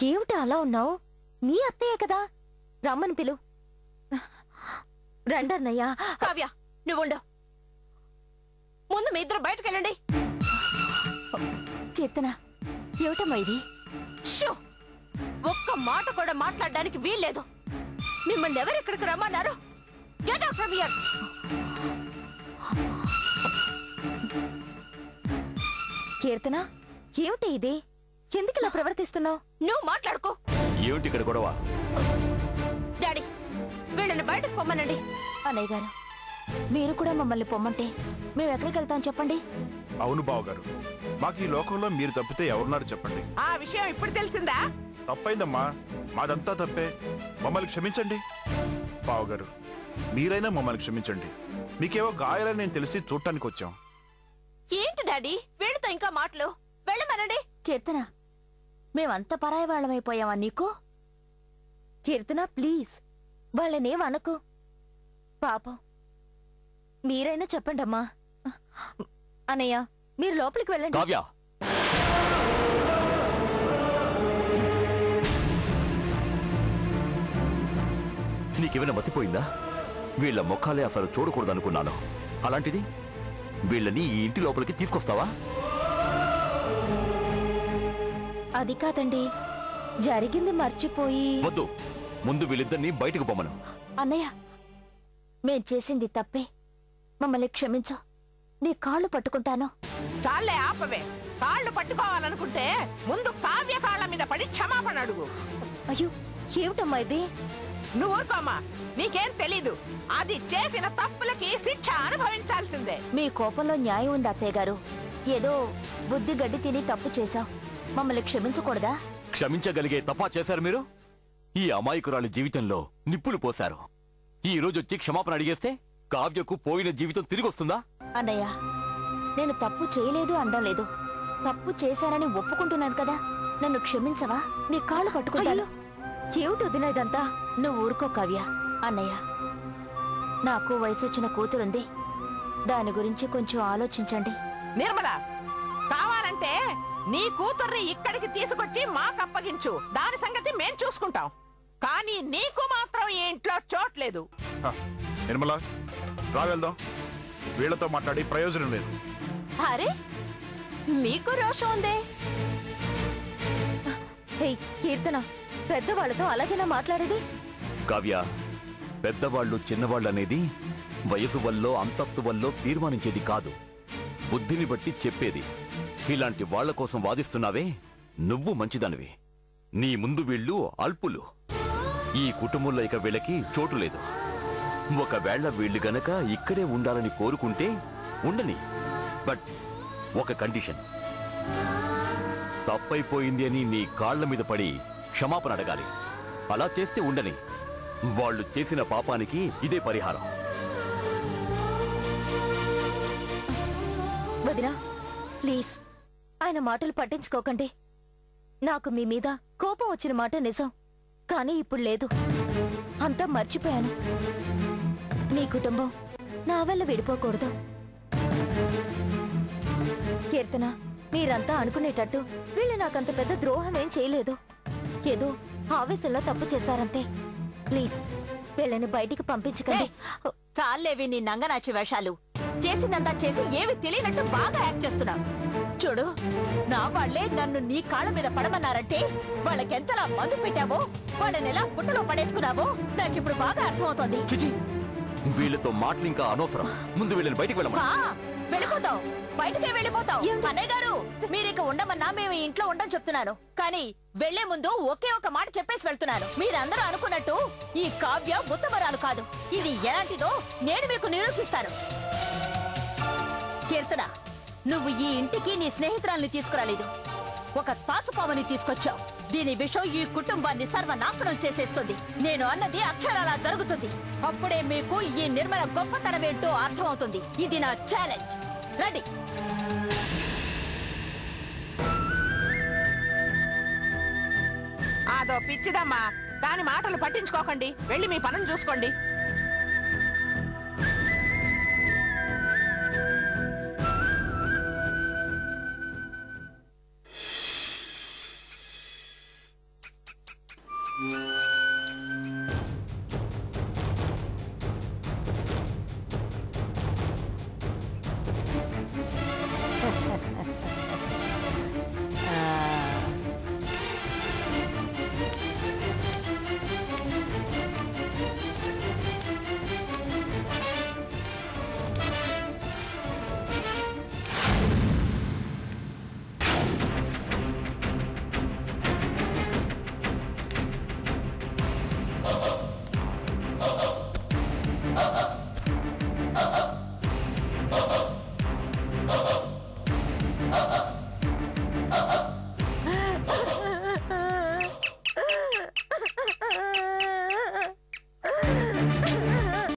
ఏమిటి అలా ఉన్నావు? మీ అత్తయ్య కదా, రమ్మని పిలు. రండన్నయ్యా. కావ్య నువ్వుండు, ముందు మీ ఇద్దరు బయటకెళ్ళండి. కీర్తన, ఏమిటమ్మా ఇది? షో, ఒక్క మాట కూడా మాట్లాడడానికి వీల్లేదు. మిమ్మల్ని ఎవరు ఇక్కడికి రమ్మన్నారు? Get out from here. Keerthana, ఏమిటి ఇది? ఎందుకు ఇలా ప్రవర్తిస్తున్నావు? నువ్వు మాట్లాడుకో. ఏమిటి ఇక్కడ గొడవ? డాడీ, వీళ్ళని బయటకు పొమ్మనండి. అన్నయ్య గారు, మీరు కూడా మమ్మల్ని పొమ్మంటే మేము ఎక్కడికి వెళ్తాం చెప్పండి? అవును బావగారు, మాకు ఈ లోకంలో మీరు తప్పితే ఎవరున్నారు చెప్పండి. ఆ విషయం ఇప్పుడు తెలిసిందా? తప్పైందమ్మా, మాదంతా తప్పే. మమ్మల్ని క్షమించండి. బావగారు, మీరైనా మమ్మల్ని క్షమించండి. మీకేవో గాయాలని నేను తెలిసి చూడటానికి వచ్చాం. ఏంటి డాడీ వీళ్ళతో ఇంకా మాటలు? వెళ్ళమనండి. కీర్తన, మేమంత పరాయి వాళ్ళమైపోయావా నీకు? కీర్తన ప్లీజ్, వాళ్ళనేం అనకు. పాపం, మీరైనా చెప్పండి అమ్మా. అన్నయ్య, మీరు లోపలికి వెళ్ళండి. కావ్య, నీకేమైనా మతిపోయిందా? వీళ్ళ ముఖాలే అసలు చూడకూడదనుకున్నాను. అలాంటిది వీళ్ళని ఈ ఇంటి లోపలికి తీసుకొస్తావా? అది కాదండి, జరిగింది మర్చిపోయి. వద్దు, ముందు వీళ్ళిద్దరిని బయటకు పొమ్మను. అన్నయ్య, మేం చేసింది తప్పే, మమ్మల్ని క్షమించు. నీ కాళ్ళు పట్టుకుంటాను. చాలే ఆపవే. కాళ్ళు పట్టుకోవాలనుకుంటే ముందు కావ్య కాళ్ళ మీద పడి క్షమాపణ అడుగు. అయ్యో, ఏమిటమ్మా ఇది? నువ్వు ఊరుకోమ్మా, నీకేం తెలీదు. అది చేసిన తప్పులకి శిక్ష అనుభవించాల్సిందే. మీ కోపంలో న్యాయం ఉంది అత్తయ్య గారు. ఏదో బుద్ధి గడ్డి తిని తప్పు చేశాం, మమ్మల్ని క్షమించకూడదా? క్షమించగలిగే తపా చేశారు మీరు. ఈ అమాయకురాలి జీవితంలో నిప్పులు పోశారు. ఈ రోజు వచ్చి క్షమాపణ అడిగేస్తే కావ్యకు పోయిన జీవితం తిరిగి వస్తుందా? అన్నయ్య, నేను తప్పు చేయలేదు అనడం లేదు, తప్పు చేశానని ఒప్పుకుంటున్నాను కదా. నన్ను క్షమించవా? నీ కాళ్ళు పట్టుకుంటాను. ఏమిటి వదిన ఇదంతా? నువ్వు ఊరుకో కావ్య. అన్నయ్య, నాకు వయసొచ్చిన కూతురుంది, దాని గురించి కొంచెం ఆలోచించండి. నిర్మల, కావాలంటే నీ కూతుర్ని ఇక్కడికి తీసుకొచ్చి మాకు అప్పగించు. దాని సంగతి మేం చూసుకుంటాం. కానీ నీకు మాత్రం ఈ ఇంట్లో చోట్లేదు. నిర్మల, రా వెళ్దాం. వీళ్లతో మాట్లాడి ప్రయోజనం లేదు. అరే, మీకు రోషం ఉందే. హే కీర్తన, పెద్దవాళ్ళతో అలాగేనా మాట్లాడేది? కావ్య, పెద్దవాళ్ళు చిన్నవాళ్ళు అనేది వయసు వల్లో అంతస్తు వల్లో తీర్మానించేది కాదు, బుద్ధిని బట్టి చెప్పేది. ఇలాంటి వాళ్ల కోసం వాదిస్తున్నావే, నువ్వు మంచిదానివి. నీ ముందు వీళ్ళు అల్పులు. ఈ కుటుంబంలో ఇక వీళ్ళకి చోటు లేదు. ఒకవేళ వీళ్ళు గనక ఇక్కడే ఉండాలని కోరుకుంటే ఉండని. బట్ ఒక కండిషన్, తప్పైపోయింది అని నీ కాళ్ల మీద పడి క్షమాపణ అడగాలి. అలా చేస్తే ఉండని. వాళ్ళు చేసిన పాపానికి ఇదే పరిహారం. వదినా, ప్లీజ్ ఆయన మాటలు పట్టించుకోకండి. నాకు మీ మీద కోపం వచ్చిన మాట నిజం, కానీ ఇప్పుడు లేదు. అంతా మర్చిపోయాను. మీ కుటుంబం నా వల్ల విడిపోకూడదు. కీర్తన, మీరంతా అనుకునేటట్టు వీళ్ళు నాకంత పెద్ద ద్రోహం ఏం చేయలేదు. ఏదో ఆవేశంలో తప్పు చేశారంతే. ప్లీజ్ వీళ్ళని బయటికి పంపించకండి. చాలేవి నీ నంగనాచి వేషాలు. చేసిందంతా చేసి ఏవి తెలియనట్టు బాగా యాక్ట్ చేస్తున్నావు. చూడు, నా వాళ్లే నన్ను నీ కాళ్ళ మీద పడమన్నారంటే వాళ్ళకెంతలా మందు పెట్టావో, వాళ్ళని ఎలా పుట్టలో పడేసుకున్నావో నాకిప్పుడు బాగా అర్థమవుతోంది. చిచి, వీళ్ళతో మాటలు ఇంకా అనవసరం. ముందు వీళ్ళని బయటికి వెళ్ళమా. వెళ్ళిపోతావు, బయటకే వెళ్ళిపోతావు. అన్నయ్య గారు, మీరిక ఉండమన్నా మేము ఇంట్లో ఉండని చెప్తున్నాను. కానీ వెళ్లే ముందు ఒకే ఒక మాట చెప్పేసి వెళ్తున్నాను. మీరందరూ అనుకున్నట్టు ఈ కావ్య బుద్ధమరాలు కాదు. ఇది ఎలాంటిదో నేను మీకు నిరూపిస్తాను. కీర్తన, నువ్వు ఈ ఇంటికి నీ స్నేహితురాల్ని తీసుకురాలేదు, ఒక తాచుపాముని తీసుకొచ్చావు. దీని విషయం ఈ కుటుంబాన్ని సర్వనాశనం చేసేస్తుంది. నేను అన్నది అక్షరాలా జరుగుతుంది. అప్పుడే మీకు ఈ నిర్మల గొప్పతనమేంటో అర్థమవుతుంది. ఇది నా ఛాలెంజ్. రండి. అదో పిచ్చిదమ్మా, దాని మాటలు పట్టించుకోకండి. వెళ్ళి మీ పనులు చూసుకోండి.